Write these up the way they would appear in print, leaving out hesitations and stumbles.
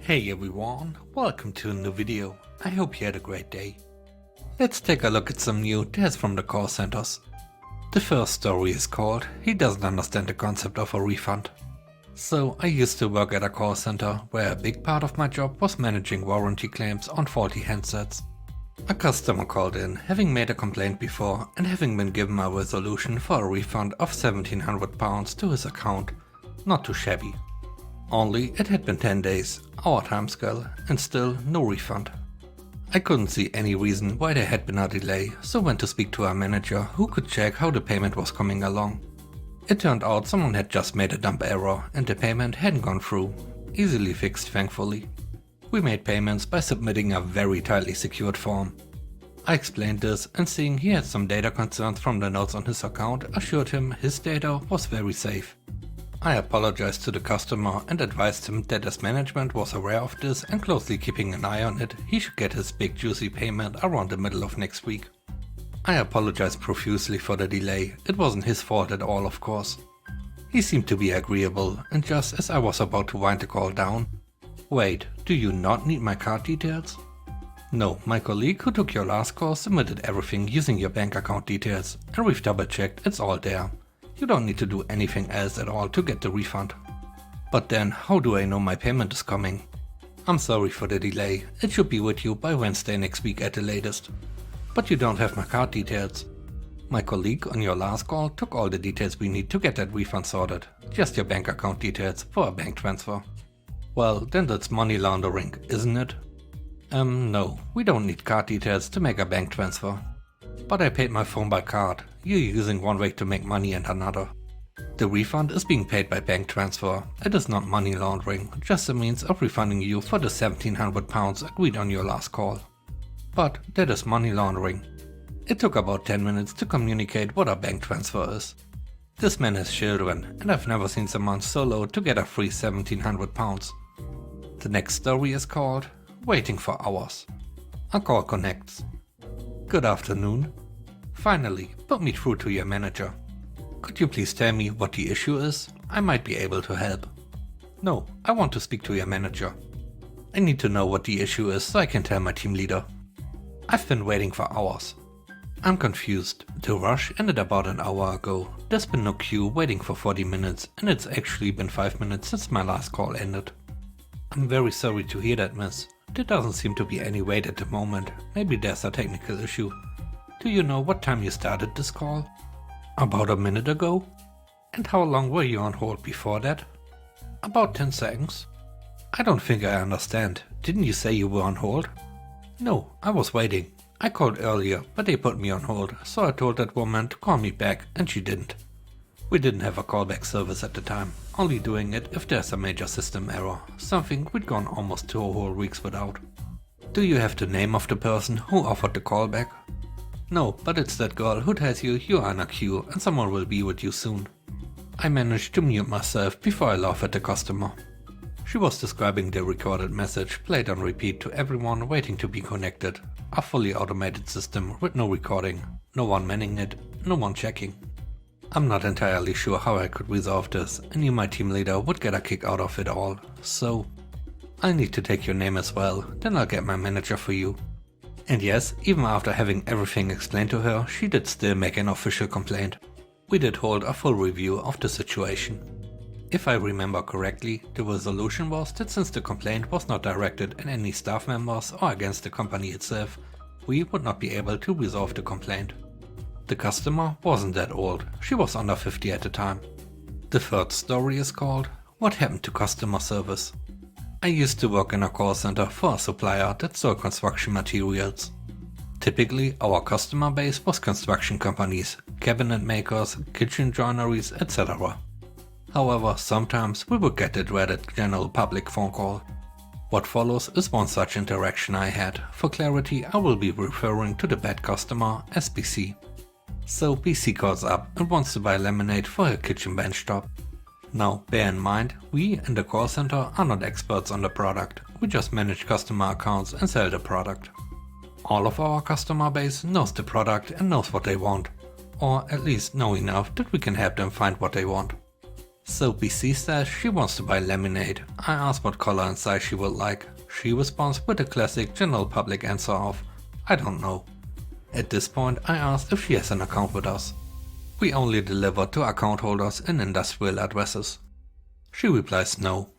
Hey everyone, welcome to a new video. I hope you had a great day. Let's take a look at some new tales from the call centers. The first story is called "He doesn't understand the concept of a refund." So I used to work at a call center where a big part of my job was managing warranty claims on faulty handsets. A customer called in, having made a complaint before and having been given a resolution for a refund of £1,700 to his account. Not too shabby. Only it had been 10 days, our timescale, and still no refund. I couldn't see any reason why there had been a delay, so went to speak to our manager who could check how the payment was coming along. It turned out someone had just made a dump error and the payment hadn't gone through. Easily fixed, thankfully. We made payments by submitting a very tightly secured form. I explained this, and seeing he had some data concerns from the notes on his account, assured him his data was very safe. I apologized to the customer and advised him that as management was aware of this and closely keeping an eye on it, he should get his big juicy payment around the middle of next week. I apologized profusely for the delay. It wasn't his fault at all, of course. He seemed to be agreeable, and just as I was about to wind the call down, "Wait, do you not need my card details?" "No, my colleague who took your last call submitted everything using your bank account details, and we've double checked, it's all there. You don't need to do anything else at all to get the refund." "But then, how do I know my payment is coming?" "I'm sorry for the delay, it should be with you by Wednesday next week at the latest." "But you don't have my card details." "My colleague on your last call took all the details we need to get that refund sorted, just your bank account details for a bank transfer." "Well, then that's money laundering, isn't it?" No, we don't need card details to make a bank transfer." "But I paid my phone by card. You're using one way to make money and another." "The refund is being paid by bank transfer. It is not money laundering, just a means of refunding you for the £1,700 agreed on your last call." "But that is money laundering." It took about 10 minutes to communicate what a bank transfer is. This man has children, and I've never seen someone so low to get a free £1,700. The next story is called "Waiting for Hours." A call connects. "Good afternoon. Finally, put me through to your manager. Could you please tell me what the issue is? I might be able to help." "No, I want to speak to your manager." "I need to know what the issue is so I can tell my team leader." "I've been waiting for hours." "I'm confused. The rush ended about an hour ago. There's been no queue waiting for 40 minutes, and it's actually been 5 minutes since my last call ended." "I'm very sorry to hear that, miss. There doesn't seem to be any wait at the moment. Maybe there's a technical issue. Do you know what time you started this call?" "About a minute ago." "And how long were you on hold before that?" "About 10 seconds. "I don't think I understand. Didn't you say you were on hold?" "No, I was waiting. I called earlier, but they put me on hold, so I told that woman to call me back, and she didn't. We didn't have a callback service at the time, only doing it if there's a major system error, something we'd gone almost 2 whole weeks without." "Do you have the name of the person who offered the callback?" "No, but it's that girl who tells you you're on a queue and someone will be with you soon." I managed to mute myself before I laughed at the customer. She was describing the recorded message played on repeat to everyone waiting to be connected. A fully automated system with no recording, no one manning it, no one checking. I'm not entirely sure how I could resolve this, and you, my team leader, would get a kick out of it all, so I need to take your name as well, then I'll get my manager for you. And yes, even after having everything explained to her, she did still make an official complaint. We did hold a full review of the situation. If I remember correctly, the resolution was that since the complaint was not directed at any staff members or against the company itself, we would not be able to resolve the complaint. The customer wasn't that old, she was under 50 at the time. The third story is called "What Happened to Customer Service." I used to work in a call center for a supplier that sold construction materials. Typically, our customer base was construction companies, cabinet makers, kitchen joineries, etc. However, sometimes we would get the dreaded general public phone call. What follows is one such interaction I had. For clarity, I will be referring to the bad customer as BC. So BC calls up and wants to buy lemonade for her kitchen bench top. Now, bear in mind, we in the call center are not experts on the product, we just manage customer accounts and sell the product. All of our customer base knows the product and knows what they want, or at least know enough that we can help them find what they want. So BC says she wants to buy lemonade. I ask what color and size she would like. She responds with the classic general public answer of, I don't know. At this point I asked if she has an account with us. We only deliver to account holders in industrial addresses. She replies no.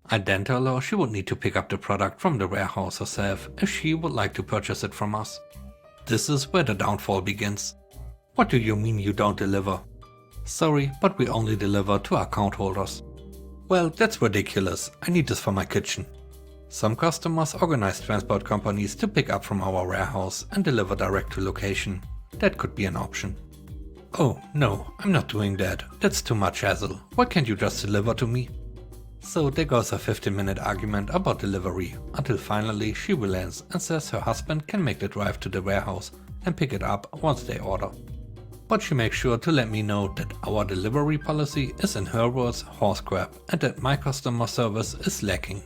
I then tell her she would need to pick up the product from the warehouse herself if she would like to purchase it from us. This is where the downfall begins. What do you mean you don't deliver? Sorry, but we only deliver to account holders. Well, that's ridiculous. I need this for my kitchen. Some customers organize transport companies to pick up from our warehouse and deliver direct to location. That could be an option. Oh, no, I'm not doing that. That's too much hassle. Why can't you just deliver to me? So there goes a 15-minute argument about delivery, until finally she relents and says her husband can make the drive to the warehouse and pick it up once they order. But she makes sure to let me know that our delivery policy is, in her words, horse crap, and that my customer service is lacking.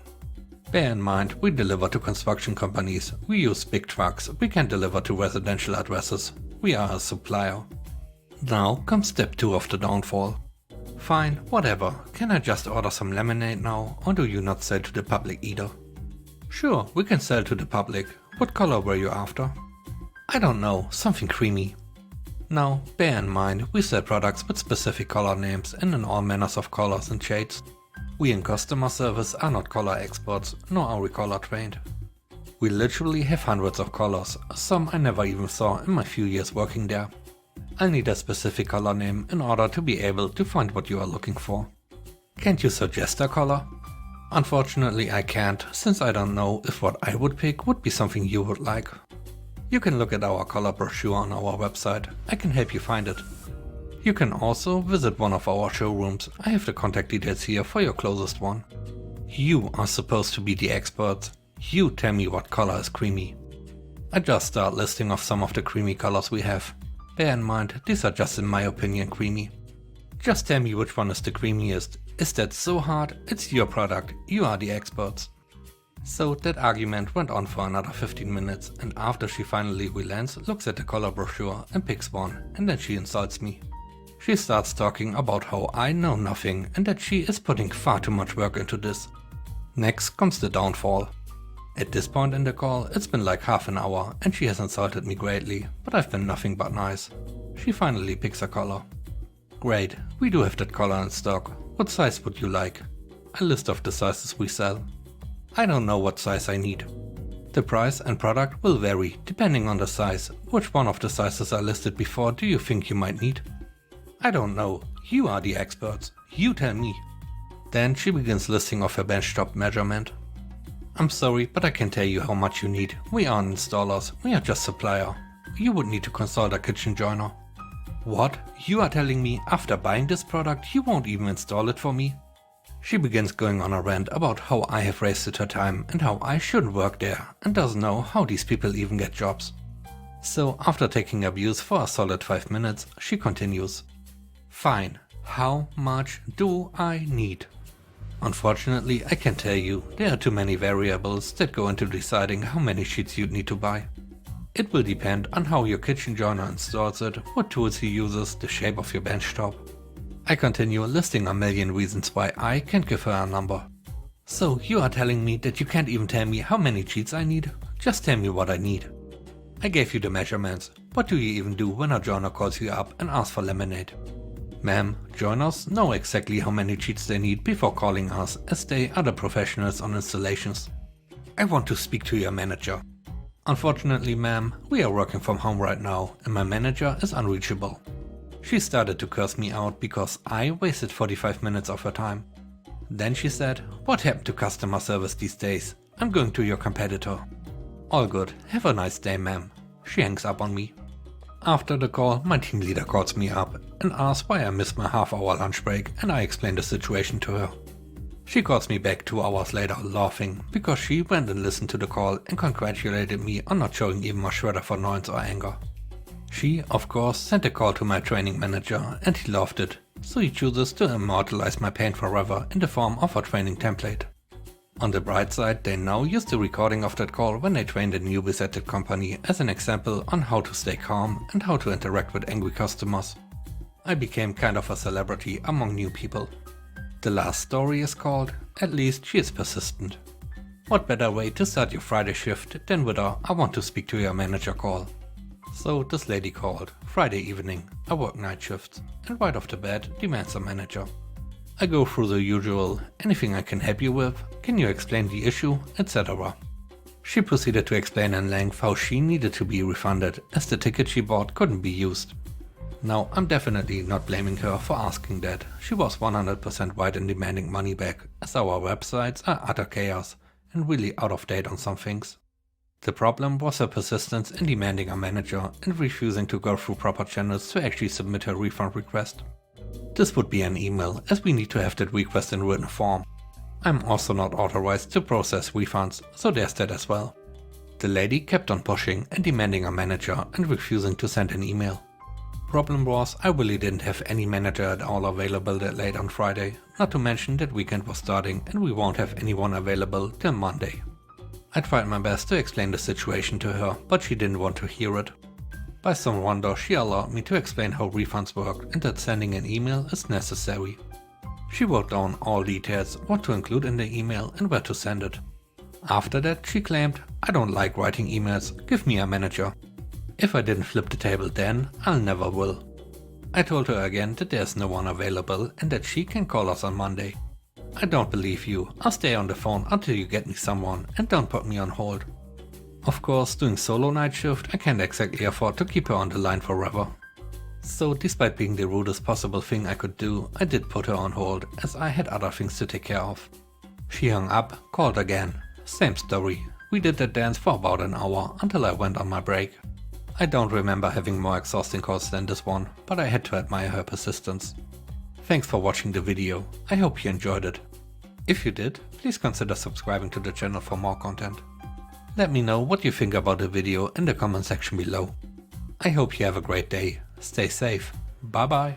Bear in mind, we deliver to construction companies, we use big trucks, we can deliver to residential addresses, we are a supplier. Now comes step 2 of the downfall. Fine, whatever, can I just order some lemonade now, or do you not sell to the public either? Sure, we can sell to the public. What color were you after? I don't know, something creamy. Now, bear in mind, we sell products with specific color names and in all manners of colors and shades. We in customer service are not color experts, nor are we color trained. We literally have hundreds of colors, some I never even saw in my few years working there. I need a specific color name in order to be able to find what you are looking for. Can't you suggest a color? Unfortunately I can't, since I don't know if what I would pick would be something you would like. You can look at our color brochure on our website, I can help you find it. You can also visit one of our showrooms, I have the contact details here for your closest one. You are supposed to be the expert, you tell me what color is creamy. I just start listing off some of the creamy colors we have. Bear in mind, these are just in my opinion creamy. Just tell me which one is the creamiest. Is that so hard? It's your product, you are the experts. So that argument went on for another 15 minutes, and after she finally relents, looks at the color brochure and picks one, and then she insults me. She starts talking about how I know nothing and that she is putting far too much work into this. Next comes the downfall. At this point in the call, it's been like half an hour and she has insulted me greatly, but I've been nothing but nice. She finally picks a color. Great, we do have that color in stock. What size would you like? A list of the sizes we sell. I don't know what size I need. The price and product will vary depending on the size. Which one of the sizes I listed before do you think you might need? I don't know. You are the experts. You tell me. Then she begins listing off her benchtop measurement. I'm sorry, but I can tell you how much you need. We aren't installers, we are just supplier. You would need to consult a kitchen joiner. What? You are telling me after buying this product you won't even install it for me? She begins going on a rant about how I have wasted her time and how I shouldn't work there and doesn't know how these people even get jobs. So after taking abuse for a solid 5 minutes, she continues. Fine, how much do I need? Unfortunately, I can tell you, there are too many variables that go into deciding how many sheets you'd need to buy. It will depend on how your kitchen joiner installs it, what tools he uses, the shape of your benchtop. I continue listing a million reasons why I can't give her a number. So you are telling me that you can't even tell me how many sheets I need? Just tell me what I need. I gave you the measurements. What do you even do when a joiner calls you up and asks for lemonade? Ma'am, joiners know exactly how many sheets they need before calling us, as they are the professionals on installations. I want to speak to your manager. Unfortunately, ma'am, we are working from home right now and my manager is unreachable. She started to curse me out because I wasted 45 minutes of her time. Then she said, what happened to customer service these days? I'm going to your competitor. All good, have a nice day, ma'am. She hangs up on me. After the call, my team leader calls me up and asks why I missed my half-hour lunch break, and I explain the situation to her. She calls me back 2 hours later laughing because she went and listened to the call and congratulated me on not showing even a shredder for annoyance or anger. She, of course, sent a call to my training manager and he loved it, so he chooses to immortalize my pain forever in the form of a training template. On the bright side, they now use the recording of that call when they train the newbies at the company as an example on how to stay calm and how to interact with angry customers. I became kind of a celebrity among new people. The last story is called At Least She is Persistent. What better way to start your Friday shift than with a "I want to speak to your manager" call. So this lady called Friday evening. I work night shifts and right off the bat demands a manager. I go through the usual "anything I can help you with, can you explain the issue", etc. She proceeded to explain in length how she needed to be refunded as the ticket she bought couldn't be used. Now, I'm definitely not blaming her for asking that. She was 100% right in demanding money back, as our websites are utter chaos and really out of date on some things. The problem was her persistence in demanding a manager and refusing to go through proper channels to actually submit her refund request. This would be an email, as we need to have that request in written form. I'm also not authorized to process refunds, so there's that as well. The lady kept on pushing and demanding a manager and refusing to send an email. Problem was, I really didn't have any manager at all available that late on Friday, not to mention that weekend was starting and we won't have anyone available till Monday. I tried my best to explain the situation to her, but she didn't want to hear it. By some wonder, she allowed me to explain how refunds work and that sending an email is necessary. She wrote down all details, what to include in the email and where to send it. After that, she claimed, "I don't like writing emails, give me a manager." If I didn't flip the table then, I'll never will. I told her again that there's no one available and that she can call us on Monday. "I don't believe you, I'll stay on the phone until you get me someone and don't put me on hold." Of course, doing solo night shift, I can't exactly afford to keep her on the line forever. So despite being the rudest possible thing I could do, I did put her on hold as I had other things to take care of. She hung up, called again. Same story. We did that dance for about an hour until I went on my break. I don't remember having more exhausting calls than this one, but I had to admire her persistence. Thanks for watching the video, I hope you enjoyed it. If you did, please consider subscribing to the channel for more content. Let me know what you think about the video in the comment section below. I hope you have a great day, stay safe, bye bye.